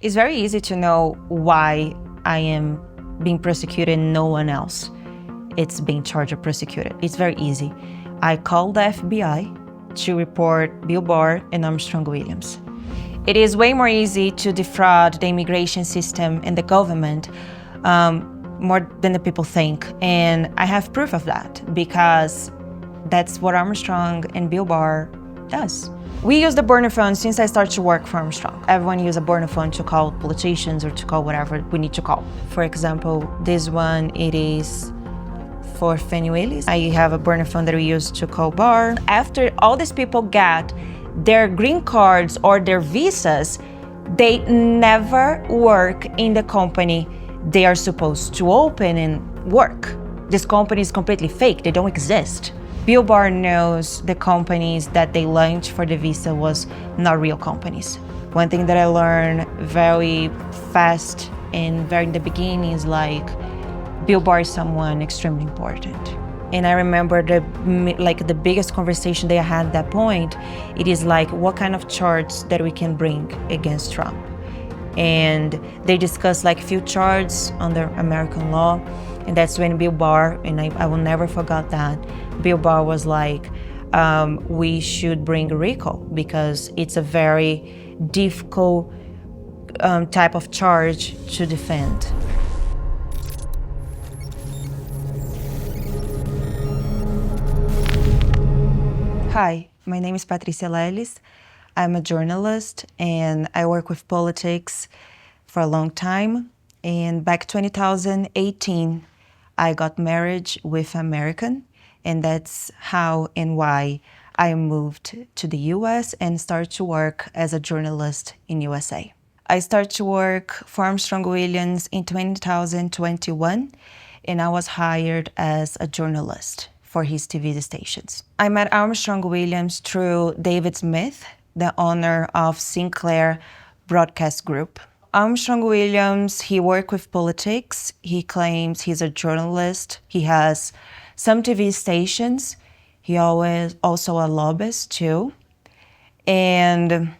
It's very easy to know why I am being prosecuted and no one else it's being charged or prosecuted. It's very easy. I called the FBI to report Bill Barr and Armstrong Williams. It is way more easy to defraud the immigration system and the government more than the people think. And I have proof of that because that's what Armstrong and Bill Barr does. We use the burner phone since I started to work for Armstrong. Everyone uses a burner phone to call politicians or to call whatever we need to call. For example, this one, it is for Fannie Willis. I have a burner phone that we use to call Barr. After all these people get their green cards or their visas, they never work in the company they are supposed to open and work. This company is completely fake, they don't exist. Bill Barr knows the companies that they launched for the visa was not real companies. One thing that I learned very fast and very in the beginning is like, Bill Barr is someone extremely important. And I remember the biggest conversation they had at that point, it is like, what kind of charges that we can bring against Trump? And they discussed like few charges under American law. And that's when Bill Barr, and I will never forget that, Bill Barr was like, we should bring RICO because it's a very difficult type of charge to defend. Hi, my name is Patricia Lelis. I'm a journalist and I work with politics for a long time. And back 2018, I got married with an American, and that's how and why I moved to the US and started to work as a journalist in USA. I started to work for Armstrong Williams in 2021, and I was hired as a journalist for his TV stations. I met Armstrong Williams through David Smith, the owner of Sinclair Broadcast Group. Armstrong Williams, he worked with politics. He claims he's a journalist. He has some TV stations. He always also a lobbyist too. And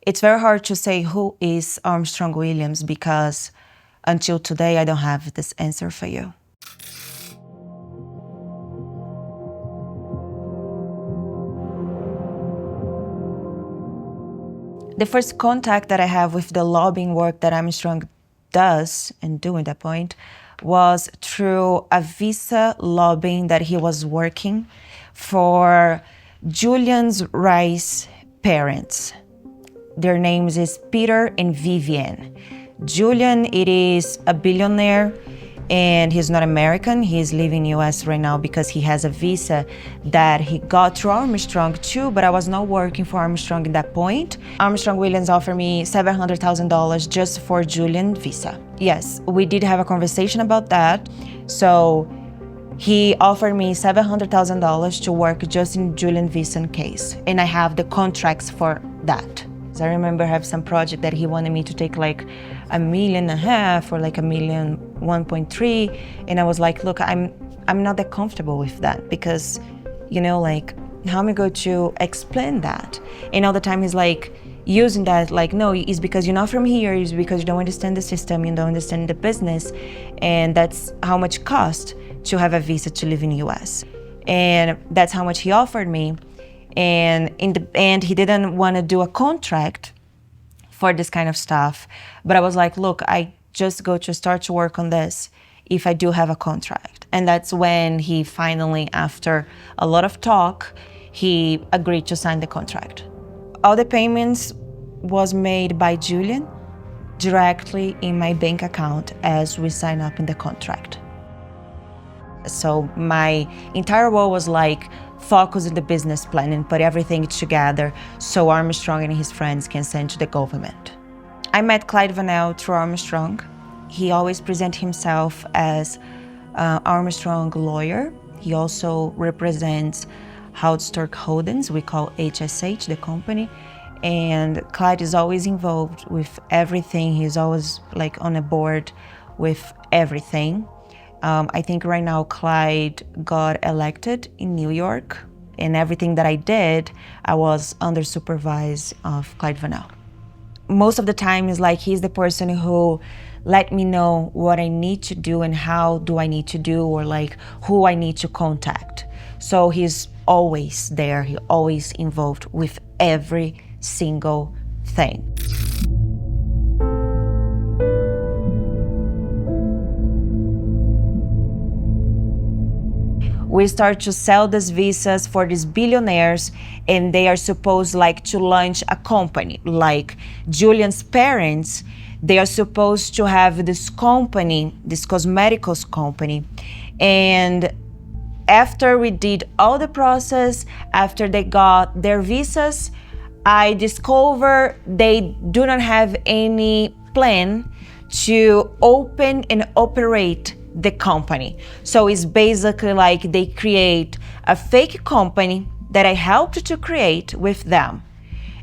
it's very hard to say who is Armstrong Williams because until today, I don't have this answer for you. The first contact that I have with the lobbying work that Armstrong does and do at that point was through a visa lobbying that he was working for Julian's Rice parents. Their names is Peter and Vivian. Julian, it is a billionaire and he's not American. He's living in US right now because he has a visa that he got through Armstrong too, but I was not working for Armstrong at that point. Armstrong Williams offered me $700,000 just for Julian visa. Yes, we did have a conversation about that. So he offered me $700,000 to work just in Julian visa case. And I have the contracts for that. I remember I have some project that he wanted me to take like $1.5 million or like $1.3 and I was like, look, I'm not that comfortable with that because, you know, like how am I going to explain that? And all the time he's like using that like, no, it's because you're not from here, it's because you don't understand the system, you don't understand the business, and that's how much it costs to have a visa to live in the US. And that's how much he offered me. And in the end, he didn't want to do a contract for this kind of stuff. But I was like, look, I just go to start to work on this if I do have a contract. And that's when he finally, after a lot of talk, he agreed to sign the contract. All the payments was made by Julian directly in my bank account as we sign up in the contract. So my entire role was like, focus on the business plan and put everything together so Armstrong and his friends can send to the government. I met Clyde Vanell through Armstrong. He always presents himself as Armstrong lawyer. He also represents Houdstork Holdings, we call HSH, the company. And Clyde is always involved with everything. He's always like on a board with everything. I think right now Clyde got elected in New York, and everything that I did, I was under supervision of Clyde Vanell. most of the time is like he's the person who let me know what I need to do and how do I need to do, or like who I need to contact. So he's always there, he always involved with every single thing. We start to sell these visas for these billionaires, and they are supposed like to launch a company. Like Julian's parents, they are supposed to have this company, this cosmeticals company. And after we did all the process, after they got their visas, I discovered they do not have any plan to open and operate the company. So it's basically like they create a fake company that I helped to create with them,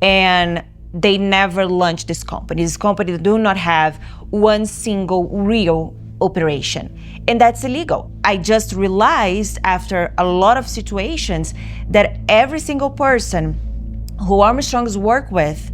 and they never launch this company. This company do not have one single real operation, and that's illegal. I just realized after a lot of situations that every single person who Armstrong's work with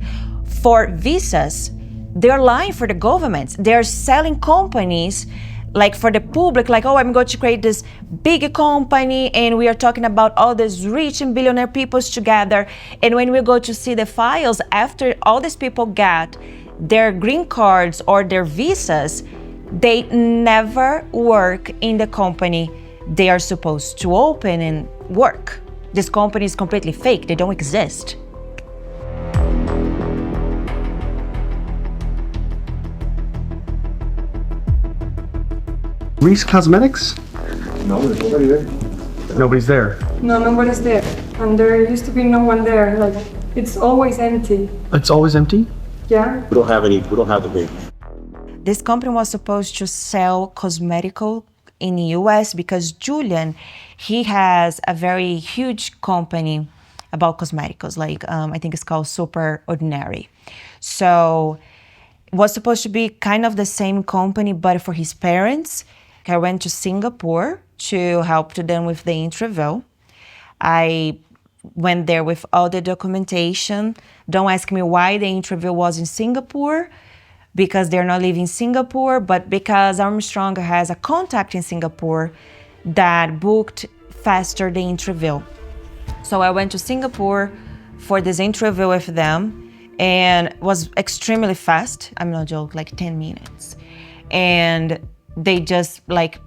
for visas, they're lying for the governments. They're selling companies like for the public, like, oh, I'm going to create this big company and we are talking about all these rich and billionaire peoples together. And when we go to see the files, after all these people get their green cards or their visas, they never work in the company they are supposed to open and work. This company is completely fake. They don't exist. Reese Cosmetics? No, there's nobody there. Nobody's there. No, nobody's there. And there used to be no one there. Like, it's always empty. It's always empty? Yeah? We don't have the big. This company was supposed to sell cosmetical in the US because Julian, he has a very huge company about cosmeticals, like I think it's called Super Ordinary. So it was supposed to be kind of the same company, but for his parents. I went to Singapore to help them with the interview. I went there with all the documentation. Don't ask me why the interview was in Singapore, because they're not living in Singapore, but because Armstrong has a contact in Singapore that booked faster the interview. So I went to Singapore for this interview with them, and it was extremely fast. I'm not joking, like 10 minutes. And they just like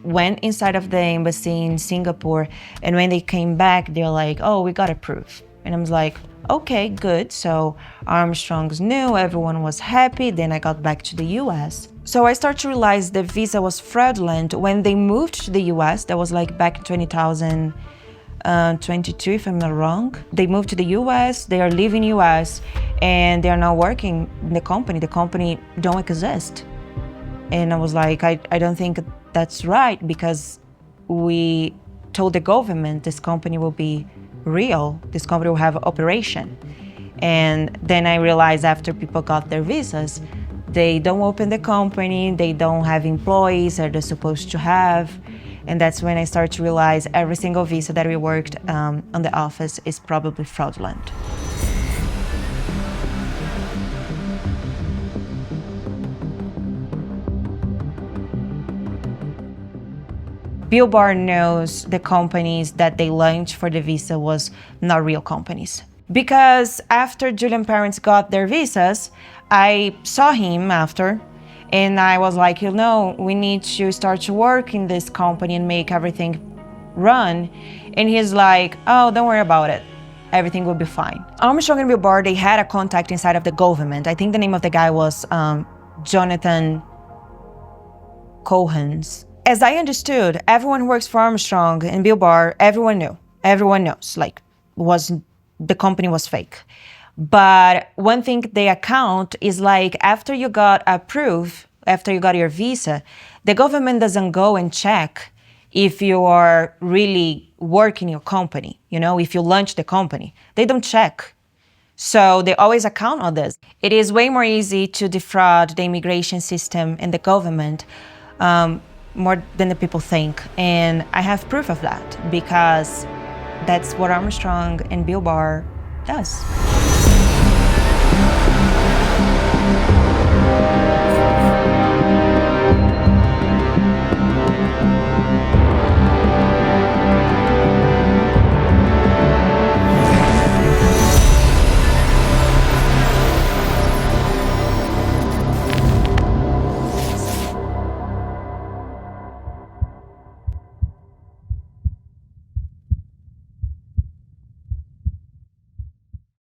went inside of the embassy in Singapore, and when they came back, they're like, oh, we got approved. And I was like, okay, good. So Armstrong's knew, everyone was happy. Then I got back to the US. So I started to realize the visa was fraudulent when they moved to the US. That was like back in 2022, if I'm not wrong. They moved to the US, they are living US, and they are now working in the company. The company don't exist. And I was like, I don't think that's right, because we told the government this company will be real, this company will have operation. And then I realized after people got their visas, they don't open the company, they don't have employees that they're supposed to have. And that's when I started to realize every single visa that we worked on the office is probably fraudulent. Bill Barr knows the companies that they launched for the visa was not real companies. Because after Julian's parents got their visas, I saw him after, and I was like, you know, we need to start to work in this company and make everything run. And he's like, oh, don't worry about it. Everything will be fine. Armstrong and Bill Barr, they had a contact inside of the government. I think the name of the guy was Jonathan Cohens. As I understood, everyone who works for Armstrong and Bill Barr, everyone knew. Everyone knows, like, the company was fake. But one thing they account is like after you got approved, after you got your visa, the government doesn't go and check if you are really working your company, you know, if you launch the company. They don't check. So they always account on this. It is way more easy to defraud the immigration system and the government more than the people think. And I have proof of that because that's what Armstrong and Bill Barr does.